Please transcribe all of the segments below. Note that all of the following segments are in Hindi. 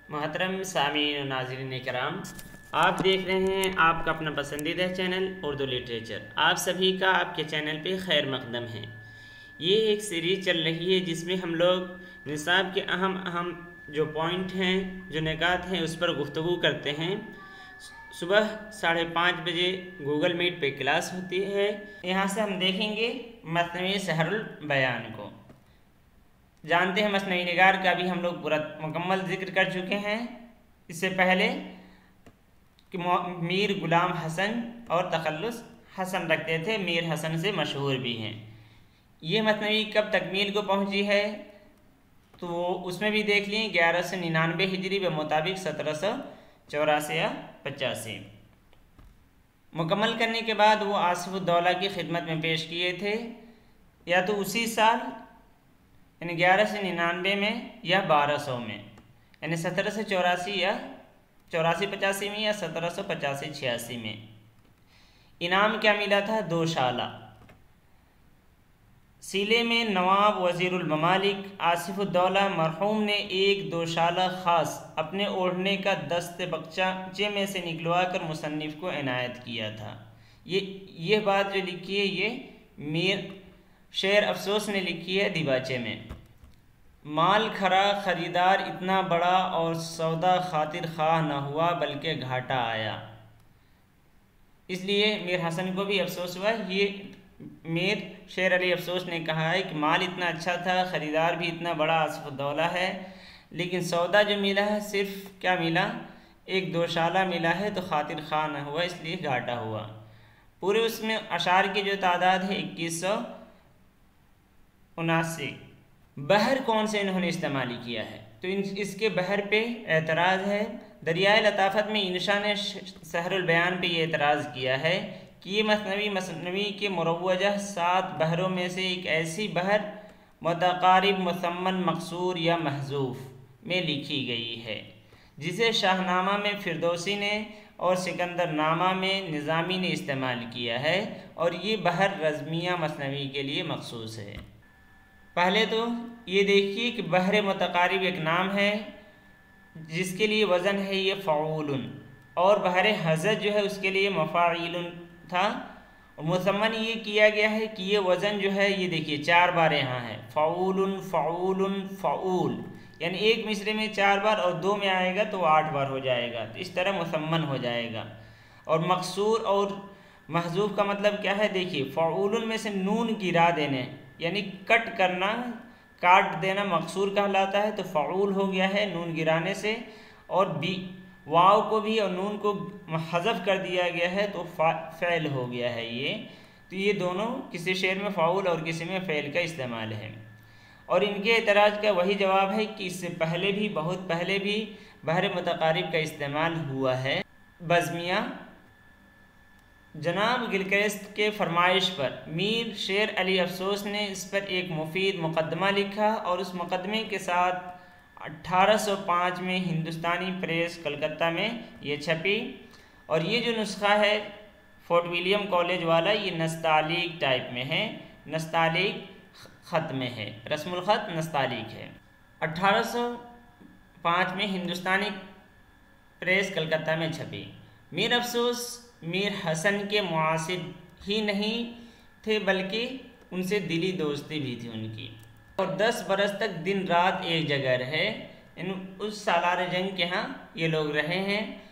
मोहतरम सामीन और नाज़रीन कराम, आप देख रहे हैं आपका अपना पसंदीदा चैनल उर्दू लिटरेचर। आप सभी का आपके चैनल पे खैर मकदम है। ये एक सीरीज़ चल रही है जिसमें हम लोग निसाब के अहम अहम जो पॉइंट हैं, जो निकात हैं, उस पर गुफ्तगू करते हैं। सुबह 5:30 बजे गूगल मीट पे क्लास होती है। यहाँ से हम देखेंगे मसनवी सहरुल बयान को। जानते हैं मसनवी निगार का भी हम लोग पूरा मुकम्मल जिक्र कर चुके हैं इससे पहले कि मीर गुलाम हसन और तखल्लुस हसन रखते थे, मीर हसन से मशहूर भी हैं। ये मसनवी कब तकमील को पहुंची है तो उसमें भी देख लिए 1199 हिजरी के मुताबिक 1784 या 85 मुकम्मल करने के बाद वो आसिफुद्दौला की खिदमत में पेश किए थे, या तो उसी साल यानी 1199 में या 1200 में, यानी 1784 या 84-85 में या 1785-86 में। इनाम क्या मिला था? 2 शाला। सीले में नवाब वज़ीरुल ममालिक आसिफुद्दौला मरहूम ने एक 2 शाला ख़ास अपने ओढ़ने का दस्त बक्चाचे में से निकलवा कर मुसन्निफ़ को इनायत किया था। ये बात जो लिखी है ये मीर शेर अफसोस ने लिखी है दिबाचे में। माल खरा ख़रीदार इतना बड़ा और सौदा खातिर ख़्वाह न हुआ बल्कि घाटा आया। इसलिए मीर हसन को भी अफसोस हुआ। ये मीर शेर अली अफसोस ने कहा है कि माल इतना अच्छा था, ख़रीदार भी इतना बड़ा आसिफुद्दौला है, लेकिन सौदा जो मिला है सिर्फ क्या मिला? 1-2 शाला मिला है, तो खातिर ख़्वाह न हुआ, इसलिए घाटा हुआ। पूरे उसमें अशार की जो तादाद है 2179। बहर कौन से इन्होंने इस्तेमाल किया है तो इसके बहर पे एतराज़ है। दरियाए लताफ़त में इंशा ने सहरुल बयान पे ये एतराज़ किया है कि ये मसनवी के मुरव्वजा 7 बहरों में से एक ऐसी बहर मुतक़ारिब मुसम्मन मक़सूर या महज़ूफ़ में लिखी गई है जिसे शाहनामा में फ़िरदौसी ने और सिकंदरनामा में निज़ामी ने इस्तेमाल किया है, और ये बहर रज़मिया मसनवी के लिए मखसूस है। पहले तो ये देखिए कि बहर मुतक़ारिब एक नाम है जिसके लिए वज़न है ये फ़ऊलुन, और बहर हज़द जो है उसके लिए मफ़ाइलुन था। और मुसम्मन ये किया गया है कि ये वज़न जो है ये देखिए 4 बार यहाँ है, फ़ऊलुन फ़ऊलुन फ़ऊल, यानी एक मिसरे में 4 बार और 2 में आएगा तो 8 बार हो जाएगा, तो इस तरह मुसम्मन हो जाएगा। और मकसूर और महजूफ़ का मतलब क्या है? देखिए फ़ऊलुन में से नून गिरा देने यानी कट करना, काट देना मकसूर कहलाता है, तो फ़ऊल हो गया है नून गिराने से। और वाव को भी और नून को हज़फ कर दिया गया है तो फ़ैल हो गया है ये। तो ये दोनों किसी शेर में फ़ऊल और किसी में फ़ैल का इस्तेमाल है। और इनके एतराज़ का वही जवाब है कि इससे पहले भी, बहुत पहले भी बहर मुतक़ारिब का इस्तेमाल हुआ है। बज़मिया जनाब गिलक्रिस्ट के फरमाइश पर मीर शेर अली अफसोस ने इस पर एक मुफीद मुकदमा लिखा, और उस मुकदमे के साथ 1805 में हिंदुस्तानी प्रेस कलकत्ता में ये छपी। और ये जो नुस्खा है फोर्ट विलियम कॉलेज वाला, ये नस्तालीक टाइप में है, नस्तालीक ख़त में है, रस्मुल ख़त नस्तालीक है। 1805 में हिंदुस्तानी प्रेस कलकत्ता में छपी। मीर अफसोस मीर हसन के मुआसिर ही नहीं थे बल्कि उनसे दिली दोस्ती भी थी उनकी, और 10 बरस तक दिन रात एक जगह रहे। उस सालार जंग के यहाँ ये लोग रहे हैं।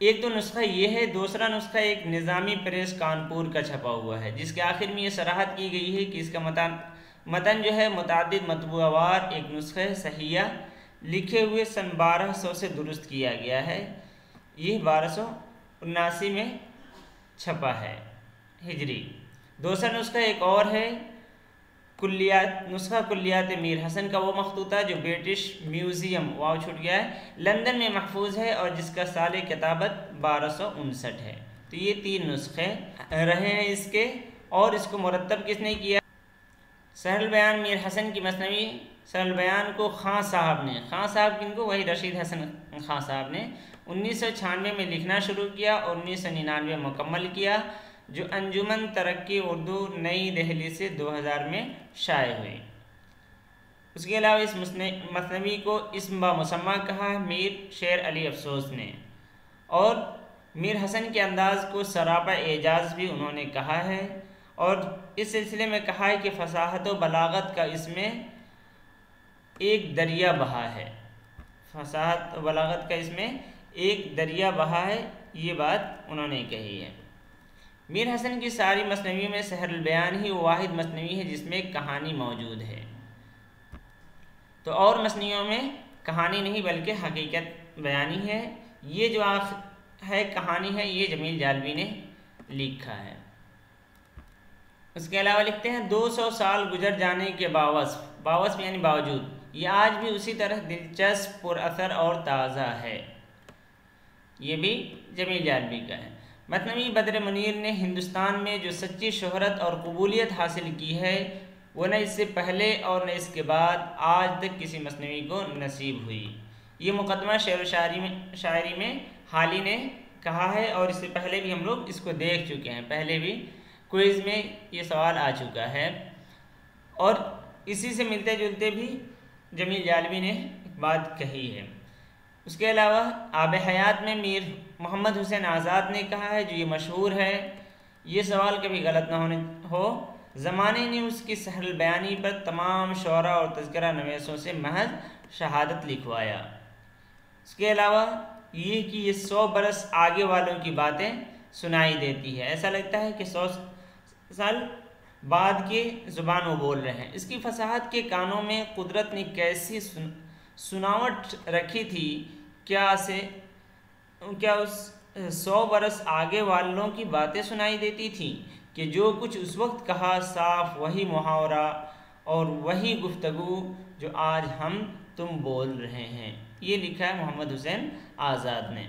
एक तो नुस्खा ये है, दूसरा नुस्खा एक निज़ामी प्रेस कानपुर का छपा हुआ है जिसके आखिर में ये सराहत की गई है कि इसका मतन जो है मुतादिद मतबूआवार एक नुस्खे सहिया लिखे हुए सन 1200 से दुरुस्त किया गया है। ये 1279 में छपा है हिजरी। दूसरा नुस्खा एक और है कुल्लियात मीर हसन का, वो मखतूता जो ब्रिटिश म्यूज़ियम, वाव छूट गया है, लंदन में महफूज है और जिसका साल किताबत 1259 है। तो ये 3 नुस्खे रहे हैं इसके। और इसको मुरतब किसने किया? सहरुल बयान मीर हसन की मसनवी सहरुल बयान को खां साहब ने, खां साहब किनको? वही रशीद हसन खां साहब ने 1996 में लिखना शुरू किया और 1999 मुकम्मल किया, जो अंजुमन तरक्की उर्दू नई दिल्ली से 2000 में शाये हुई। उसके अलावा इस मसनवी को इस्म ब मुसम्मा कहा है मीर शेर अली अफसोस ने, और मीर हसन के अंदाज़ को सरापा एजाज़ भी उन्होंने कहा है। और इस सिलसिले में कहा है कि फसाहत व बलागत का इसमें एक दरिया बहा है, फसाहत व बलागत का इसमें एक दरिया बहा है, ये बात उन्होंने कही है। मीर हसन की सारी मसनवियों में सहरुल बयान ही वाहिद मसनवी है जिसमें कहानी मौजूद है। तो और मसनवियों में कहानी नहीं बल्कि हकीकत बयानी है। ये जो है कहानी है, ये जमील जालवी ने लिखा है। उसके अलावा लिखते हैं 200 साल गुजर जाने के बावस्फ यानी बावजूद ये आज भी उसी तरह दिलचस्प, पुरअसर और ताज़ा है। ये भी जमील जालवी का है। मसनवी बद्र मुनीर ने हिंदुस्तान में जो सच्ची शोहरत और कबूलियत हासिल की है वो न इससे पहले और न इसके बाद आज तक किसी मसनवी को नसीब हुई। ये मुकदमा शेर व शायरी में हाली ने कहा है, और इससे पहले भी हम लोग इसको देख चुके हैं, पहले भी क्विज़ में ये सवाल आ चुका है। और इसी से मिलते जुलते भी जमील जालवी ने बात कही है। उसके अलावा आब हयात में मीर मोहम्मद हुसैन आज़ाद ने कहा है, जो ये मशहूर है, ये सवाल कभी गलत ना होने हो, ज़माने ने उसकी सहरुल बयानी पर तमाम शोरा और तज़किरा नवीसों से महज शहादत लिखवाया। उसके अलावा ये कि ये 100 बरस आगे वालों की बातें सुनाई देती है, ऐसा लगता है कि 100 साल बाद के ज़ुबान वो बोल रहे हैं। इसकी फसाहत के कानों में कुदरत ने कैसी सुनावट रखी थी, क्या उस 100 बरस आगे वालों की बातें सुनाई देती थी कि जो कुछ उस वक्त कहा साफ वही मुहावरा और वही गुफ्तगू जो आज हम तुम बोल रहे हैं। ये लिखा है मोहम्मद हुसैन आज़ाद ने।